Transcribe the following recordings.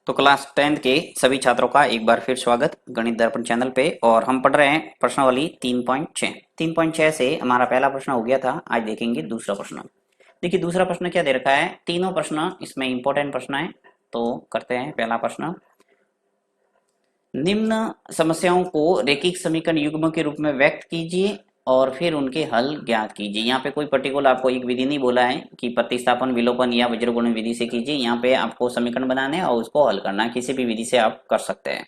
तो class 10th के सभी छात्रों का एक बार फिर स्वागत गणित दर्पण चैनल पे। और हम पढ़ रहे हैं प्रश्नावली 3.6। 3.6 से हमारा पहला प्रश्न हो गया था। आज देखेंगे दूसरा प्रश्न। देखिए दूसरा प्रश्न क्या दे रखा है। तीनों प्रश्न इसमें इंपॉर्टेंट प्रश्न है। तो करते हैं पहला प्रश्न। निम्न समस्याओं को रेखिक समीकरण युग्म के रूप में व्यक्त कीजिए और फिर उनके हल ज्ञात कीजिए। यहाँ पे कोई पर्टिकुलर आपको एक विधि नहीं बोला है कि प्रतिस्थापन, विलोपन या वज्रगुणन विधि से कीजिए। यहाँ पे आपको समीकरण बनाने और उसको हल करना है। किसी भी विधि से आप कर सकते हैं।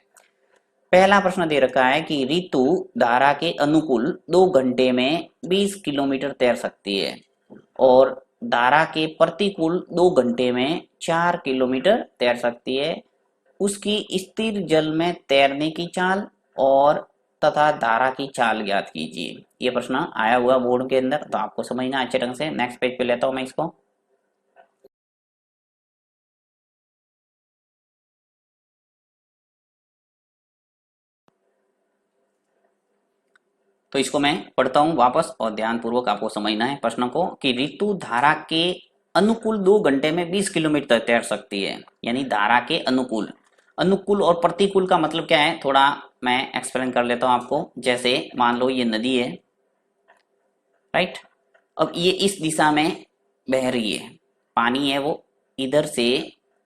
पहला प्रश्न दे रखा है कि ऋतु धारा के अनुकूल 2 घंटे में 20 किलोमीटर तैर सकती है और धारा के प्रतिकूल 2 घंटे में 4 किलोमीटर तैर सकती है। उसकी स्थिर जल में तैरने की चाल और तथा धारा की चाल ज्ञात कीजिए। ये प्रश्न आया हुआ बोर्ड के अंदर, तो आपको समझना अच्छे ढंग से। नेक्स्ट पेज पे लेता हूं मैं इसको। तो इसको मैं पढ़ता हूं वापस और ध्यानपूर्वक आपको समझना है प्रश्न को कि ऋतु धारा के अनुकूल 2 घंटे में 20 किलोमीटर तैर सकती है। यानी धारा के अनुकूल। अनुकूल और प्रतिकूल का मतलब क्या है, थोड़ा मैं एक्सप्लेन कर लेता हूं आपको। जैसे मान लो ये नदी है, राइट। अब ये इस दिशा में बह रही है, पानी है वो इधर से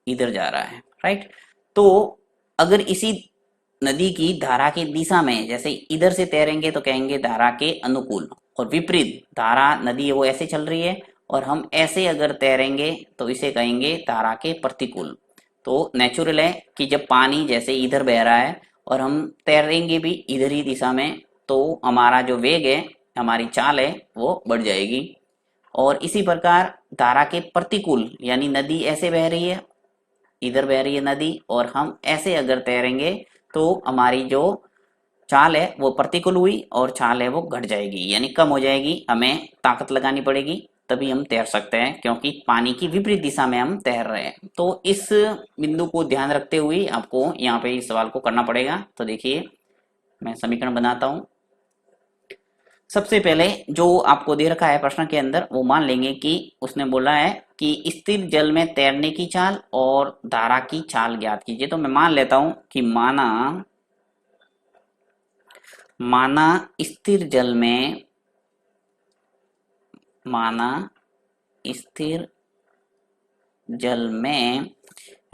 इधर जा रहा है, राइट। तो अगर इसी नदी की धारा की दिशा में जैसे इधर से तैरेंगे तो कहेंगे धारा के अनुकूल, और विपरीत धारा नदी है वो ऐसे चल रही है और हम ऐसे अगर तैरेंगे तो इसे कहेंगे धारा के प्रतिकूल। तो नेचुरल है कि जब पानी जैसे इधर बह रहा है और हम तैरेंगे भी इधर ही दिशा में, तो हमारा जो वेग है, हमारी चाल है, वो बढ़ जाएगी। और इसी प्रकार धारा के प्रतिकूल यानी नदी ऐसे बह रही है, इधर बह रही है नदी, और हम ऐसे अगर तैरेंगे तो हमारी जो चाल है वो प्रतिकूल हुई और चाल है वो घट जाएगी, यानी कम हो जाएगी। हमें ताकत लगानी पड़ेगी तभी हम तैर सकते हैं, क्योंकि पानी की विपरीत दिशा में हम तैर रहे हैं। तो इस बिंदु को ध्यान रखते हुए आपको यहाँ पे इस सवाल को करना पड़ेगा। तो देखिए मैं समीकरण बनाता हूँ। सबसे पहले जो आपको दे रखा है प्रश्न के अंदर, वो मान लेंगे कि उसने बोला है कि स्थिर जल में तैरने की चाल और धारा की चाल ज्ञात कीजिए। तो मैं मान लेता हूं कि माना स्थिर जल में, माना स्थिर जल में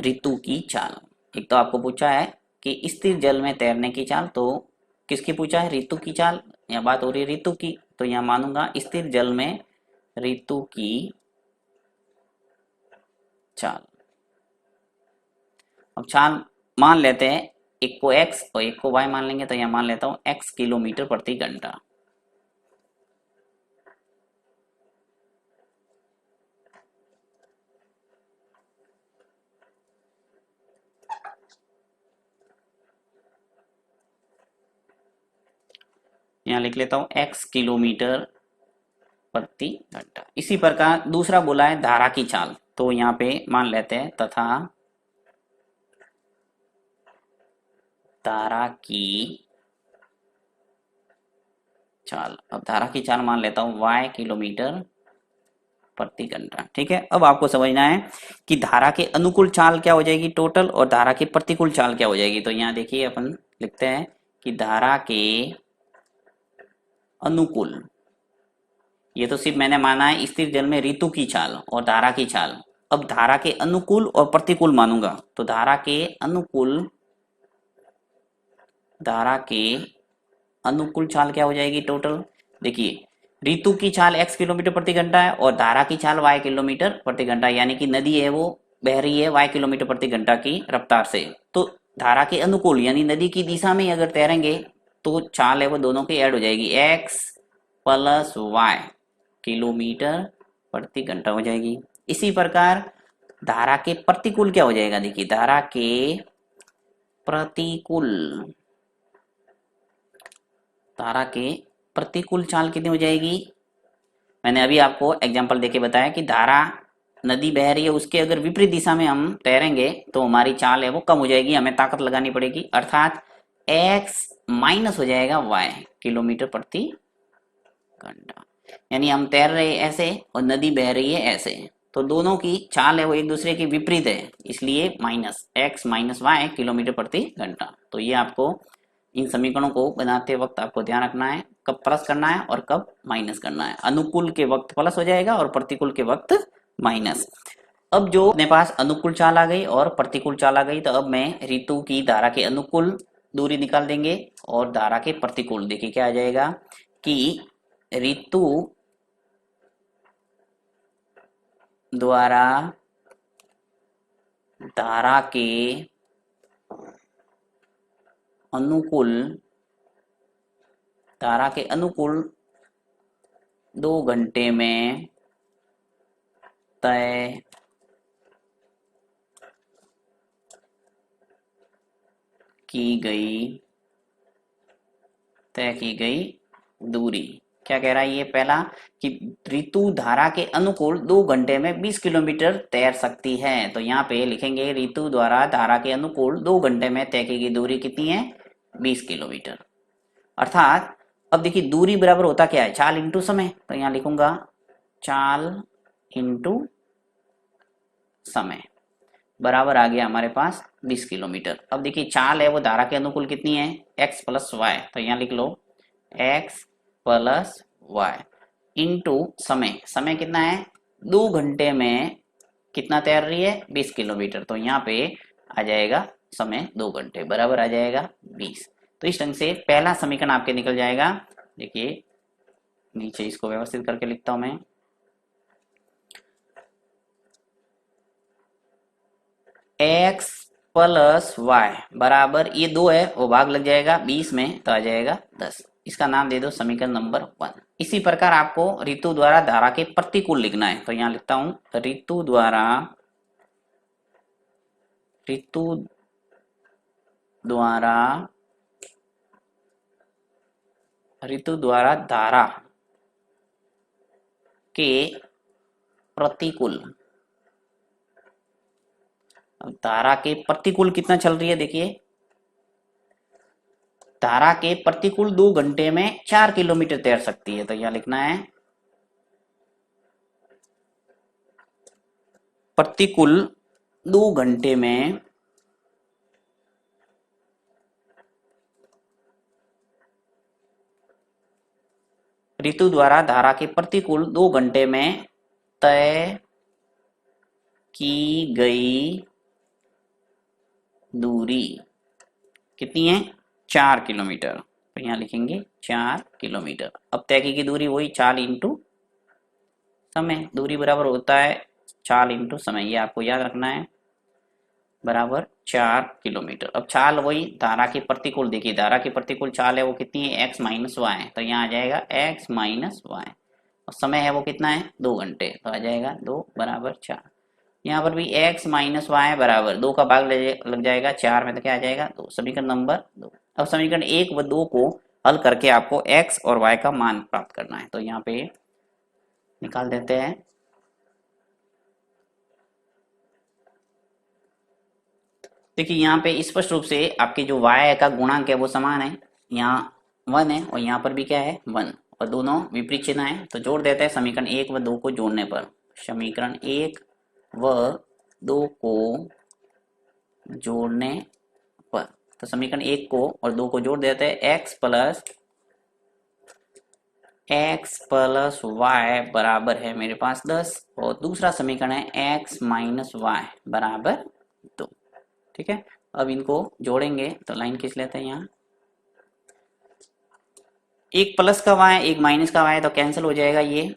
ऋतु की चाल। एक तो आपको पूछा है कि स्थिर जल में तैरने की चाल, तो किसकी पूछा है, ऋतु की चाल। यहाँ बात हो रही है ऋतु की, तो यहाँ मानूंगा स्थिर जल में ऋतु की चाल। अब चाल मान लेते हैं, एक को x और एक को y मान लेंगे। तो यहाँ मान लेता हूं x किलोमीटर प्रति घंटा। यहाँ लिख लेता हूं x किलोमीटर प्रति घंटा। इसी प्रकार दूसरा बोला है धारा की चाल, तो यहाँ पे मान लेते हैं तथा धारा की चाल। अब धारा की चाल मान लेता हूं y किलोमीटर प्रति घंटा। ठीक है। अब आपको समझना है कि धारा के अनुकूल चाल क्या हो जाएगी टोटल, और धारा के प्रतिकूल चाल क्या हो जाएगी। तो यहाँ देखिए अपन लिखते हैं कि धारा के अनुकूल, ये तो सिर्फ मैंने माना है स्थिर जल में ऋतु की चाल और धारा की चाल। अब धारा के अनुकूल और प्रतिकूल मानूंगा, तो धारा के अनुकूल, धारा के अनुकूल चाल क्या हो जाएगी टोटल। देखिए ऋतु की चाल x किलोमीटर प्रति घंटा है और धारा की चाल y किलोमीटर प्रति घंटा, यानी कि नदी है वो बह रही है y किलोमीटर प्रति घंटा की रफ्तार से। तो धारा के अनुकूल यानी नदी की दिशा में अगर तैरेंगे तो चाल है वो दोनों की ऐड हो जाएगी, x प्लस y किलोमीटर प्रति घंटा हो जाएगी। इसी प्रकार धारा के प्रतिकूल क्या हो जाएगा, देखिए धारा के प्रतिकूल, धारा के प्रतिकूल चाल कितनी हो जाएगी। मैंने अभी आपको एग्जांपल देके बताया कि धारा नदी बह रही है, उसके अगर विपरीत दिशा में हम तैरेंगे तो हमारी चाल है वो कम हो जाएगी, हमें ताकत लगानी पड़ेगी। अर्थात x माइनस हो जाएगा y किलोमीटर प्रति घंटा। यानी हम तैर रहे हैं ऐसे और नदी बह रही है ऐसे, तो दोनों की चाल है वो एक दूसरे के विपरीत है, इसलिए minus x minus y kilometre प्रति घंटा। तो ये आपको इन समीकरणों को बनाते वक्त आपको ध्यान रखना है, कब प्लस करना है और कब माइनस करना है। अनुकूल के वक्त प्लस हो जाएगा और प्रतिकूल के वक्त माइनस। अब जो अपने पास अनुकूल चाल आ गई और प्रतिकूल चाल आ गई, तो अब मैं ऋतु की धारा के अनुकूल दूरी निकाल देंगे और धारा के प्रतिकूल। देखिए क्या आ जाएगा कि ऋतु द्वारा धारा के अनुकूल 2 घंटे में तय की गई दूरी। क्या कह रहा है ये पहला कि ऋतु धारा के अनुकूल 2 घंटे में 20 किलोमीटर तैर सकती है। तो यहाँ पे लिखेंगे ऋतु द्वारा धारा के अनुकूल 2 घंटे में तय की गई दूरी कितनी है, 20 किलोमीटर। अर्थात अब देखिए दूरी बराबर होता क्या है, चाल इंटू समय। तो यहाँ लिखूंगा चाल इंटू समय बराबर आ गया हमारे पास 20 किलोमीटर। अब देखिए चाल है वो धारा के अनुकूल कितनी है, x प्लस वाई। तो यहाँ लिख लो x प्लस वाई इंटू समय। समय कितना है, 2 घंटे में कितना तैर रही है, 20 किलोमीटर। तो यहाँ पे आ जाएगा समय 2 घंटे बराबर आ जाएगा 20। तो इस ढंग से पहला समीकरण आपके निकल जाएगा। देखिए नीचे इसको व्यवस्थित करके लिखता हूं मैं, x प्लस वाई बराबर ये 2 है वो भाग लग जाएगा 20 में तो आ जाएगा 10। इसका नाम दे दो समीकरण नंबर 1। इसी प्रकार आपको ऋतु द्वारा धारा के प्रतिकूल लिखना है। तो यहाँ लिखता हूं ऋतु द्वारा धारा के प्रतिकूल। अब धारा के प्रतिकूल कितना चल रही है, देखिए धारा के प्रतिकूल 2 घंटे में 4 किलोमीटर तैर सकती है। तो यहां लिखना है प्रतिकूल 2 घंटे में ऋतु द्वारा धारा के प्रतिकूल 2 घंटे में तय की गई दूरी कितनी है, 4 किलोमीटर। तो यहाँ लिखेंगे 4 किलोमीटर। अब तय की दूरी वही चाल इंटू समय, दूरी बराबर होता है चाल इंटू समय, ये आपको याद रखना है, बराबर 4 किलोमीटर। अब चाल वही धारा के प्रतिकूल, देखिए धारा की प्रतिकूल चाल है वो कितनी है, x माइनस वाई। तो यहाँ आ जाएगा x माइनस वाई और समय है वो कितना है, 2 घंटे। तो आ जाएगा 2 बराबर 4। यहाँ पर भी x माइनस वाई बराबर 2 का भाग लग जाएगा 4 में, तो क्या आ जाएगा 2। समीकरण नंबर 2। अब समीकरण 1 व 2 को हल करके आपको x और y का मान प्राप्त करना है। तो यहाँ पे निकाल देते हैं। देखिए यहाँ पे स्पष्ट रूप से आपके जो y का गुणांक है वो समान है, यहाँ 1 है और यहाँ पर भी क्या है 1, और दोनों विपरीत चिन्ह है। तो जोड़ देते हैं समीकरण 1 व 2 को जोड़ने पर। समीकरण 1 व 2 को जोड़ने पर, तो समीकरण 1 को और 2 को जोड़ देते हैं, x प्लस वाई बराबर है मेरे पास 10 और दूसरा समीकरण है x माइनस वाई बराबर 2। ठीक है, अब इनको जोड़ेंगे तो लाइन खींच लेते हैं। यहाँ एक प्लस का y एक माइनस का y तो कैंसिल हो जाएगा, ये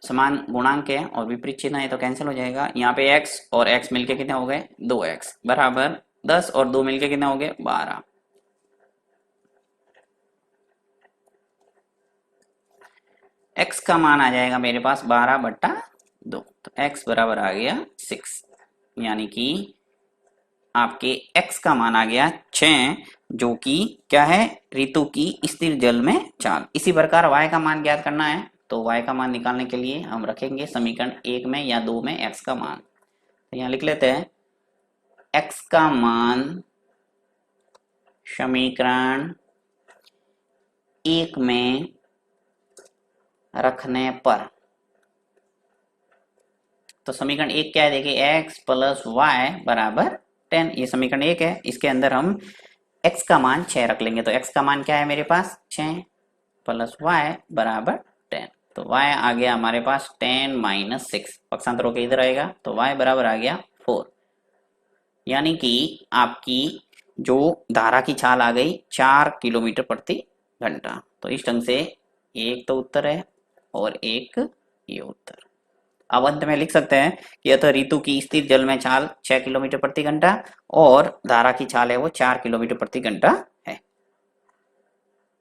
समान गुणांक है और विपरीत चिन्ह है तो कैंसिल हो जाएगा। यहाँ पे x और x मिलके कितने हो गए, 2x बराबर 10 और 2 मिलके कितने हो गए 12। x का मान आ जाएगा मेरे पास 12/2, तो x बराबर आ गया 6, यानी कि आपके x का मान आ गया 6, जो कि क्या है, ऋतु की स्थिर जल में चाल। इसी प्रकार y का मान ज्ञात करना है, तो y का मान निकालने के लिए हम रखेंगे समीकरण 1 में या 2 में x का मान। तो यहाँ लिख लेते हैं x का मान समीकरण 1 में रखने पर तो समीकरण एक क्या है, देखिए x प्लस वाई बराबर 10, ये समीकरण एक है। इसके अंदर हम x का मान 6 रख लेंगे, तो x का मान क्या है मेरे पास 6 प्लस वाई बराबर 10। तो y आ गया हमारे पास 10 माइनस 6, पक्षांतर होकर इधर आएगा, तो y बराबर आ गया 4। यानी कि आपकी जो धारा की चाल आ गई 4 किलोमीटर प्रति घंटा। तो इस ढंग से एक तो उत्तर है और एक ये उत्तर। अब अंत में लिख सकते हैं कि अतः ऋतु की स्थिर जल में चाल 6 किलोमीटर प्रति घंटा और धारा की चाल है वो 4 किलोमीटर प्रति घंटा